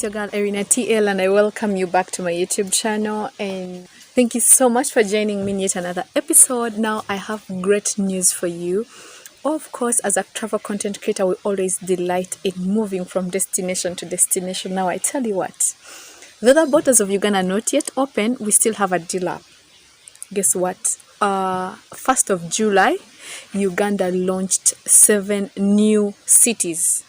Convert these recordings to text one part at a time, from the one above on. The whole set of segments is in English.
your girl Erinah TL, and I welcome you back to my YouTube channel. And thank you so much for joining me in yet another episode. Now I have great news for you. Of course, as a travel content creator, we always delight in moving from destination to destination. Now I tell you what, though the borders of Uganda are not yet open, we still have a deal up. Guess what? 1st of July, Uganda launched 7 new cities.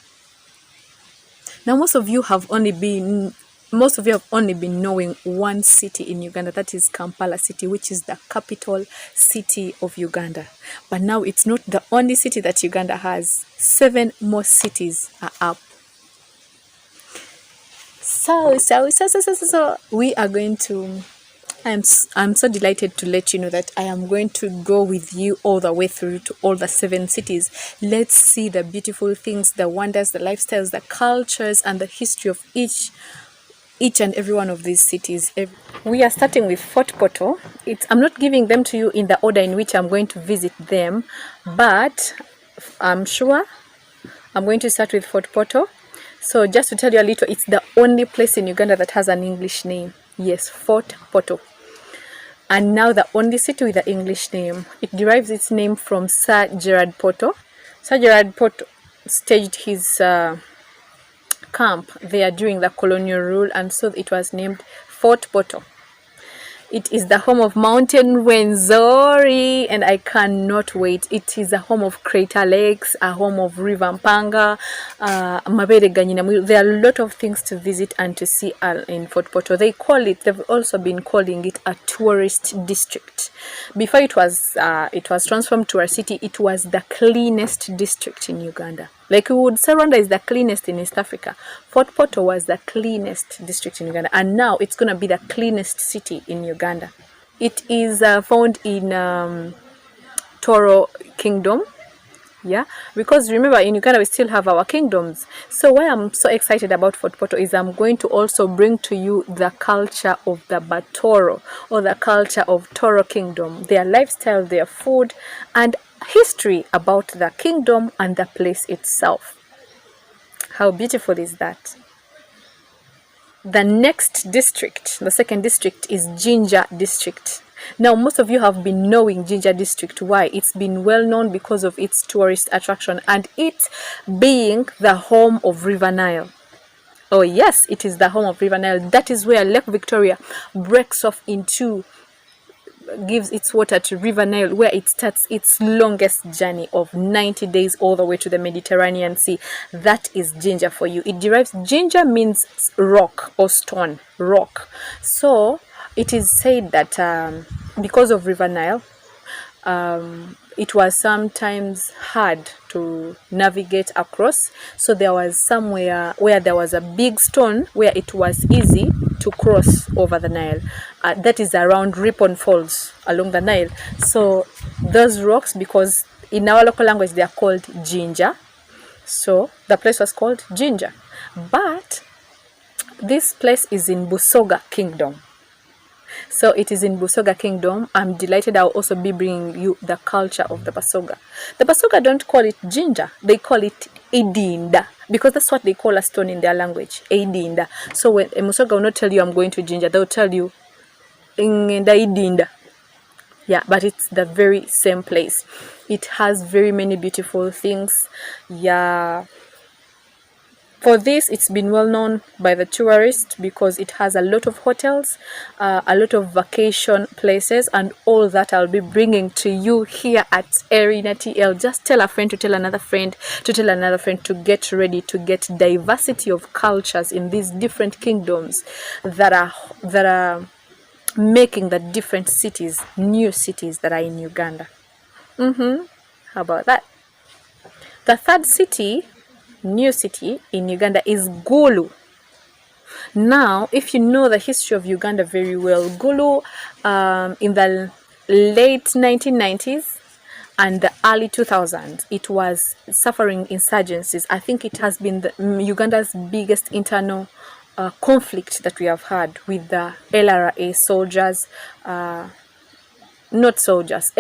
Now, most of you have only been knowing one city in Uganda, that is Kampala City, which is the capital city of Uganda. But now it's not the only city that Uganda has. 7 more cities are up. So we are going to, I'm so delighted to let you know that I am going to go with you all the way through to all the 7 cities. Let's see the beautiful things, the wonders, the lifestyles, the cultures, and the history of each and every one of these cities. We are starting with Fort Portal. I'm not giving them to you in the order in which I'm going to visit them, but I'm sure I'm going to start with Fort Portal. So just to tell you a little, it's the only place in Uganda that has an English name. Yes, Fort Portal. And now the only city with the English name. It derives its name from Sir Gerard Portal. Sir Gerard Portal staged his camp there during the colonial rule, and so it was named Fort Portal. It is the home of Mountain Rwenzori, and I cannot wait. It is a home of Crater Lakes, a home of River Mpanga, Mabere Ganyina. There are a lot of things to visit and to see in Fort Portal. They've also been calling it a tourist district. Before it was transformed to a city, it was the cleanest district in Uganda. Like we would say Rwanda is the cleanest in East Africa, Fort Portal was the cleanest district in Uganda, and now it's going to be the cleanest city in Uganda. It is found in Toro Kingdom. Yeah, because remember, in Uganda we still have our kingdoms. So why I'm so excited about Fort Portal is I'm going to also bring to you the culture of the Batoro, or the culture of Toro Kingdom, their lifestyle, their food, and history about the kingdom and the place itself. How beautiful is that? The next district, the second district, is Jinja district. Now, most of you have been knowing Jinja district. Why? It's been well known because of its tourist attraction and it being the home of River Nile. Oh yes, it is the home of River Nile. That is where Lake Victoria breaks off into, gives its water to River Nile, where it starts its longest journey of 90 days all the way to the Mediterranean Sea. That is Jinja for you. It derives, Jinja means rock or stone, rock. So it is said that because of River Nile, it was sometimes hard to navigate across. So there was somewhere where there was a big stone where it was easy to cross over the Nile. That is around Ripon Falls along the Nile. So those rocks, because in our local language they are called Jinja, so the place was called Jinja. But this place is in Busoga Kingdom. So it is in Busoga Kingdom. I'm delighted I'll also be bringing you the culture of the Basoga. The Basoga don't call it Jinja, they call it Idinda, because that's what they call a stone in their language, Idinda. So when a Musoga will not tell you I'm going to Jinja, they'll tell you Idinda. Yeah, but it's the very same place. It has very many beautiful things. Yeah. For this, it's been well known by the tourists because it has a lot of hotels, a lot of vacation places, and all that I'll be bringing to you here at Erinah TL. Just tell a friend to tell another friend to tell another friend to get ready to get diversity of cultures in these different kingdoms that are making the different cities, new cities that are in Uganda. How about that? The third city, new city in Uganda, is Gulu. Now, if you know the history of Uganda very well, Gulu in the late 1990s and the early 2000s, it was suffering insurgencies. I think it has been Uganda's biggest internal conflict that we have had with the LRA soldiers, not soldiers,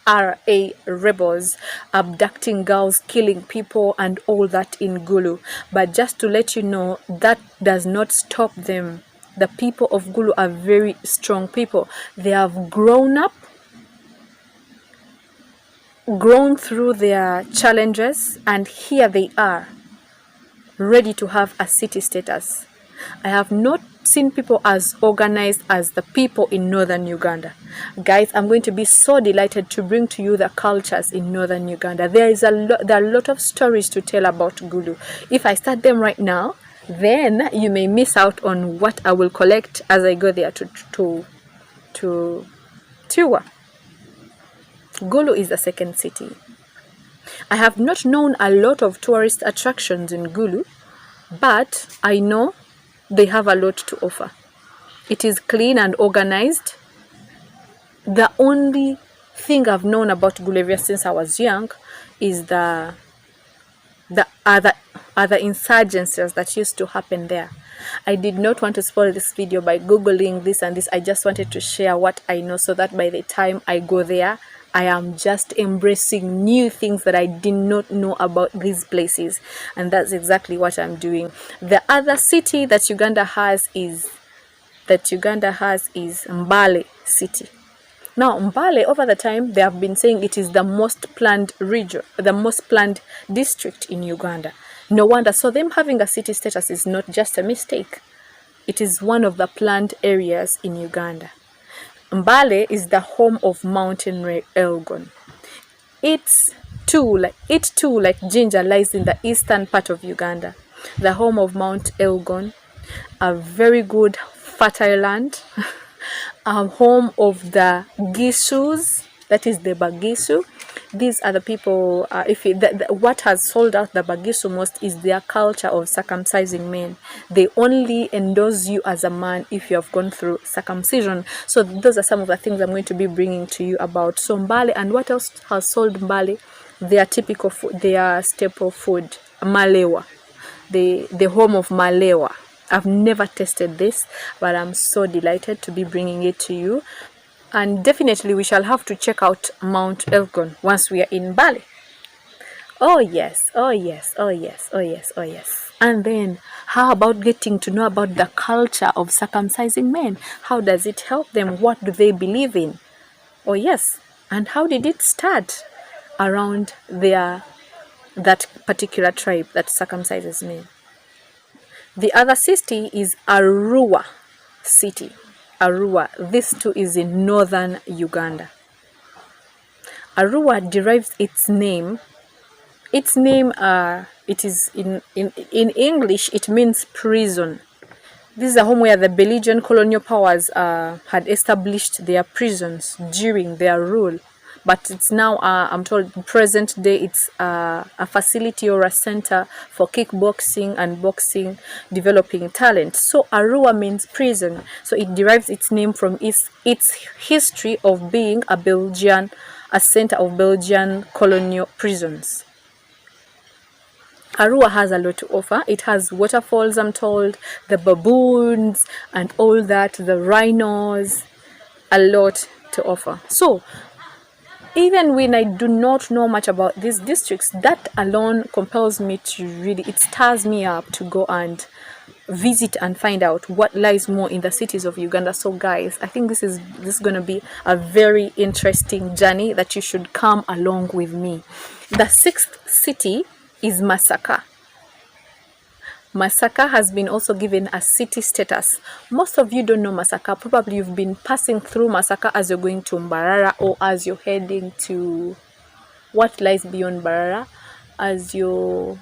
LRA rebels abducting girls, killing people, and all that in Gulu. But just to let you know, that does not stop them. The people of Gulu are very strong people. They have grown up, grown through their challenges, and here they are, ready to have a city status. I have not seen people as organized as the people in northern Uganda. Guys, I'm going to be so delighted to bring to you the cultures in northern Uganda. There are a lot of stories to tell about Gulu. If I start them right now, then you may miss out on what I will collect as I go there to tour. Gulu is the second city. I have not known a lot of tourist attractions in Gulu, but I know they have a lot to offer. It is clean and organized. The only thing I've known about Gulu since I was young is the other insurgencies that used to happen there. I did not want to spoil this video by googling this and this. I just wanted to share what I know so that by the time I go there, I am just embracing new things that I did not know about these places, and that's exactly what I'm doing. The other city that Uganda has is Mbale city. Now Mbale, over the time, they have been saying it is the most planned region, the most planned district in Uganda. No wonder. So them having a city status is not just a mistake. It is one of the planned areas in Uganda. Mbale is the home of Mountain Elgon. It too, like Jinja, lies in the eastern part of Uganda. The home of Mount Elgon, a very good fertile land, home of the Gisus, that is the Bagisu. These are the people, what has sold out the Bagisu most is their culture of circumcising men. They only endorse you as a man if you have gone through circumcision. So those are some of the things I'm going to be bringing to you about. So Mbale, and what else has sold Mbale? Their typical food, their staple food, Malewa, the home of Malewa. I've never tasted this, but I'm so delighted to be bringing it to you. And definitely we shall have to check out Mount Elgon once we are in Mbale. Oh yes, oh yes, oh yes, oh yes, oh yes. And then how about getting to know about the culture of circumcising men? How does it help them? What do they believe in? Oh yes. And how did it start around that particular tribe that circumcises men? The other city is Arua city. Arua. This too is in northern Uganda. Arua derives its name. It is in English, it means prison. This is a home where the Belgian colonial powers had established their prisons during their rule. But it's now, I'm told, present day, it's a facility or a center for kickboxing and boxing, developing talent. So Arua means prison. So it derives its name from its history of being a center of Belgian colonial prisons. Arua has a lot to offer. It has waterfalls, I'm told, the baboons and all that, the rhinos, a lot to offer. So even when I do not know much about these districts, that alone compels me to really, it stirs me up to go and visit and find out what lies more in the cities of Uganda. So guys, I think this is going to be a very interesting journey that you should come along with me. The sixth city is Misaka. Misaka has been also given a city status. Most of you don't know Misaka. Probably you've been passing through Misaka as you're going to Mbarara, or as you're heading to what lies beyond Mbarara, as you're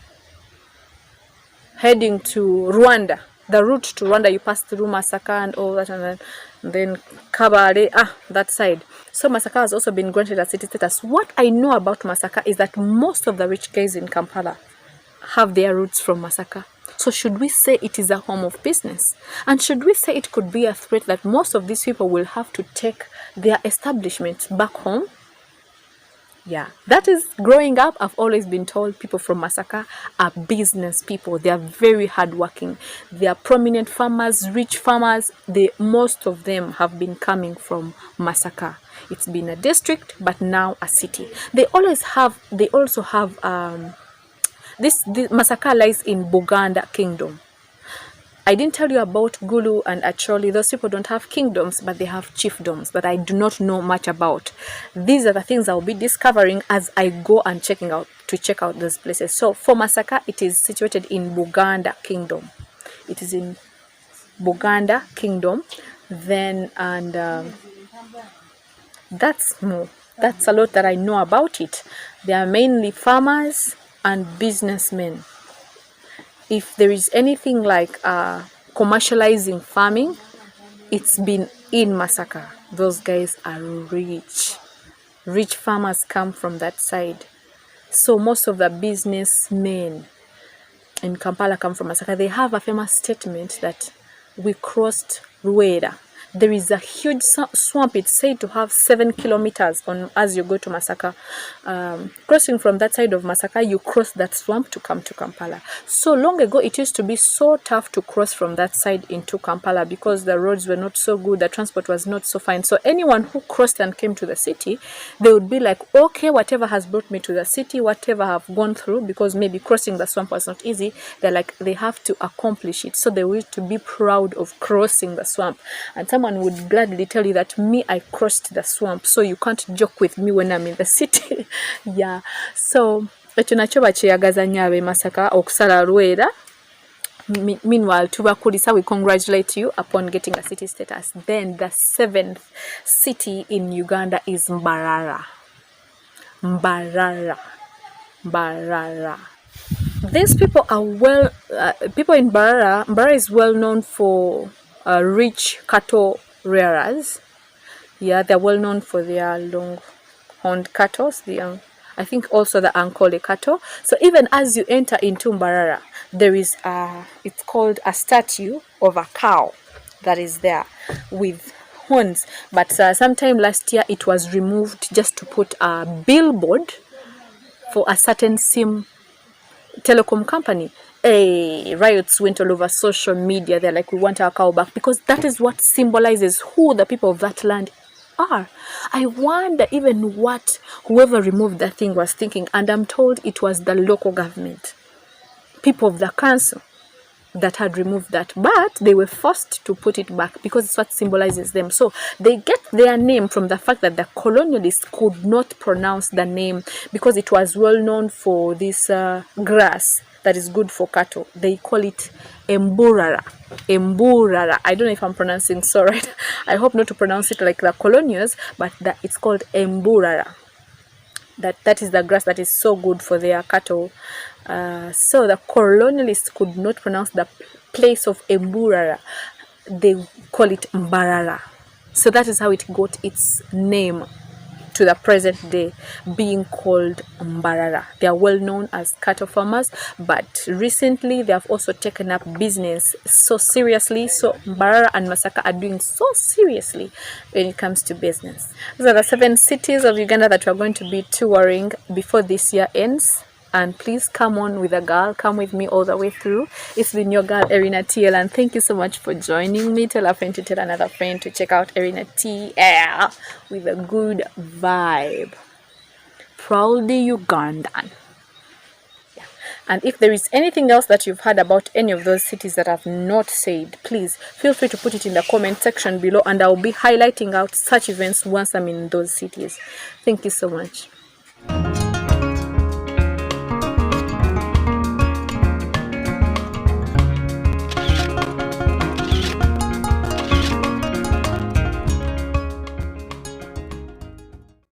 heading to Rwanda. The route to Rwanda, you pass through Misaka and all that, and then Kabale, that side. So Misaka has also been granted a city status. What I know about Misaka is that most of the rich guys in Kampala have their roots from Misaka. So should we say it is a home of business? And should we say it could be a threat that most of these people will have to take their establishments back home? Yeah, that is growing up. I've always been told people from Masaka are business people. They are very hardworking. They are prominent farmers, rich farmers. Most of them have been coming from Masaka. It's been a district, but now a city. They also have this Masaka lies in Buganda Kingdom. I didn't tell you about Gulu and Acholi. Those people don't have kingdoms, but they have chiefdoms that I do not know much about. These are the things I'll be discovering as I go and check out those places. So for Masaka, it is situated in Buganda Kingdom. It is in Buganda Kingdom. Then, and that's a lot that I know about it. They are mainly farmers and businessmen. If there is anything like commercializing farming, it's been in Masaka. Those guys are rich. Rich farmers come from that side. So most of the businessmen in Kampala come from Masaka. They have a famous statement that we crossed Rueda. There is a huge swamp. It's said to have 7 kilometers as you go to Masaka. Crossing from that side of Masaka, you cross that swamp to come to Kampala. So long ago, it used to be so tough to cross from that side into Kampala because the roads were not so good, the transport was not so fine. So anyone who crossed and came to the city, they would be like, okay, whatever has brought me to the city, whatever I've gone through, because maybe crossing the swamp was not easy, they're like, they have to accomplish it. So they need to be proud of crossing the swamp. And someone would gladly tell you that I crossed the swamp, so you can't joke with me when I'm in the city. Yeah, so ekyo nakyo bakyeyagaza nnyo ab'e Masaka okusala Rwera. Meanwhile, tubakulisa, we congratulate you upon getting a city status. Then the 7th city in Uganda is Mbarara. These people are people in Mbarara. Mbarara is well known for rich cattle rearers. Yeah, they're well known for their long-horned cattle. I think also the Ankole cattle. So even as you enter into Mbarara, there is it's called a statue of a cow that is there with horns. But sometime last year it was removed just to put a billboard for a certain telecom company. Riots went all over social media. They're like, we want our cow back, because that is what symbolizes who the people of that land are. I wonder even what whoever removed that thing was thinking. And I'm told it was the local government, people of the council, that had removed that, but they were forced to put it back because it's what symbolizes them. So they get their name from the fact that the colonialists could not pronounce the name, because it was well known for this grass that is good for cattle. They call it Emburara. I don't know if I'm pronouncing so right. I hope not to pronounce it like the colonials, but it's called Emburara. That is the grass that is so good for their cattle. So the colonialists could not pronounce the place of Emburara. They call it Mbarara. So that is how it got its name to the present day, being called Mbarara. They are well known as cattle farmers, but recently they have also taken up business so seriously. So Mbarara and Masaka are doing so seriously when it comes to business. These are the 7 cities of Uganda that we are going to be touring before this year ends. And please come on with a girl. Come with me all the way through. It's been your girl, Erinah TL, and thank you so much for joining me. Tell a friend to tell another friend to check out Erinah TL with a good vibe. Proudly Ugandan. Yeah. And if there is anything else that you've heard about any of those cities that I've not said, please feel free to put it in the comment section below, and I'll be highlighting out such events once I'm in those cities. Thank you so much.